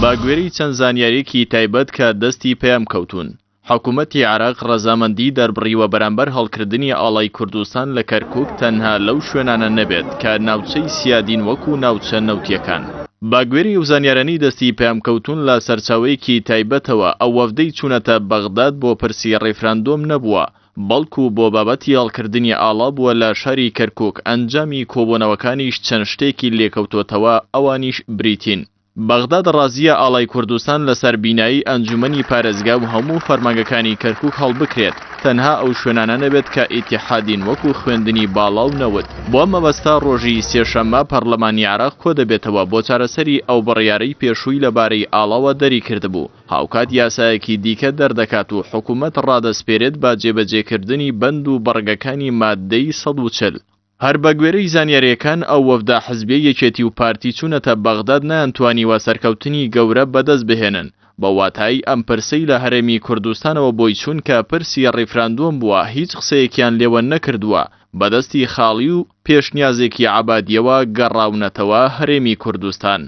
باگوێرەی چەند زانیاریەکی تایبەت کە دەستی پێم کەوتون. حکوومەتی عێراق ڕەزامەندی دەربڕیوە بەرامبەر هەڵکردنی ئاڵای کوردستان لە کەرکووک تەنها لەو شوێنانە نەبێت کە ناوچەی سیادین وەکو ناوچە نەوتیەکان. باگوێری ئەو زانیارانی دەستی پێم کەوتون لە سەرچاوەیەکی تایبەتەوە ئەو وەفدەی چوونەتە بەغداد بۆ پرسی ڕێفراندۆم نەبووە، بەڵکو بۆ بابەتی هەڵکردنی ئاڵا بووە لە شاری کەرکووک. ئەنجامی کۆبوونەوەکانیش چەند شتێکی لێکەوتوتەوە، ئەوانیش بریتین. بەغداد ڕازیە ئاڵای کوردستان لەسەر بینایی ئەنجومەنی پارێزگا و هەموو فەرمانگەکانی کەرکووک هەڵبکرێت، تەنها ئەو شوێنانە نەبێت کە ئیتیحادین وەکو خوێندنی باڵا و نەوت. بۆ مەبەستا ڕۆژی سێشەممە پەرلەمانی عێراق کۆ دەبێتەوە بۆ چارەسەری ئەو بڕیارەی پێشووی لەبارەی ئاڵاوە دەری کردبوو. هاوکات یاسایەکی دیکە دەردەکات و حکوومەت ڕادەسپێرێت با جێبەجێکردنی بەند و بەڕگەکانی ماددەی 140. هەر بەگوێرەی زانیاریەکان ئەو وەفدە حزبیە یەکێتی و پارتی چوونەتە بەغداد نەیانتوانیوە سەرکەوتنی گەورە بەدەست بهێنن. بە واتایی ئەم پرسەی لە هەرێمی کوردستانەوە بۆی چوون کە پرسی ڕێفراندۆم بووە، هیچ قسەیەکیان لێوە نەکردووە. بەدەستی خاڵی و پێشنیازێکی عەبادیەوە گەڕاونەتەوە هەرێمی کوردستان.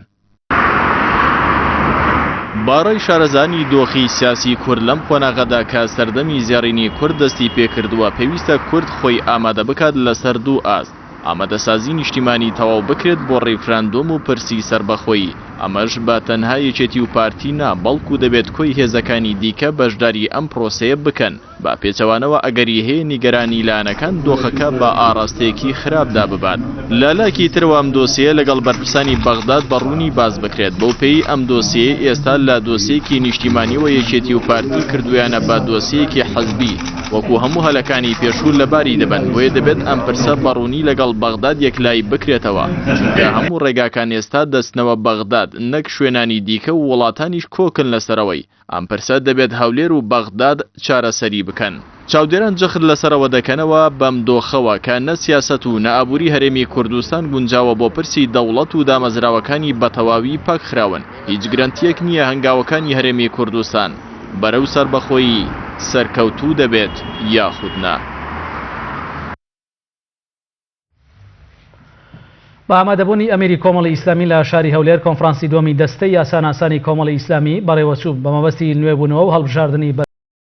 باڕای شارەزانی دۆخی سیاسی کورد لەم قۆناغەدا کە سەردەمی زێڕینی کورد دەستی پێکردووە، پێویستە کورد خۆی ئامادە بکات لەسەر دوو ئاست. ئامادەسازی نیشتیمانی تەواو بکرێت بۆ ڕێفراندۆم و پرسی سەربەخۆیی. ئەمەش بە تەنها یەکێتی و پارتی نا، بەڵکو دەبێت کۆی هێزەکانی دیکە بەشداری ئەم پرۆسەیە بکەن. با پێچەوانەوە ئەگەری هەیە نیگەرانی لایەنەکان دۆخەکە بە ئاڕاستەیەکی خراپدا ببات. لالاکی ترەوە ئەم دۆسیە لەگەڵ بەرپرسانی بەغداد بەڕوونی باز بکرێت. بەو پێی ئەم دۆسیە ئێستا لە دۆسیەکی نیشتیمانیەوە یەکێتی و پارتی کردویانە بە دۆسیەکی حەزبی، وەکو هەموو هەلەکانی پێشوو لەباری دەبن. بۆیە دەبێت ئەم پرسە بەڕوونی لەگەڵ بەغداد یەکلای بکرێتەوە، چونکە هەموو ڕێگاکان ئێستا دەستنەوە بەغداد، نەک شوێنانی دیکە و وڵاتانیش کۆکن لەسەرەوەی. ئەم پرسە دەبێت هەولێر و بەغداد چارەسەری بکەن. چاودێران جەخت لەسەرەوە دەکەنەوە بەم دۆخەوە کە نە سیاسەت و نە ئابووری هەرێمی کوردستان گونجاوە بۆ پرسی دەوڵەت و دامەزراوەکانی بەتەواوی پاکخراون. هیچ گرنتیەک نییە هەنگاوەکانی هەرێمی کوردستان بەرەو سەربەخۆیی سەرکەوتوو دەبێت یاخود نا. بە ئامادەبوونی ئەمیری کۆمەڵی ئیسلامی لە شاری هەولێر، کۆنفرانسی دووەمی دەستەی یاساناسانی کۆمەڵی ئیسلامی بەڕێوەچوو بە مەبەستی نوێبوونەوە و هەڵبژاردننی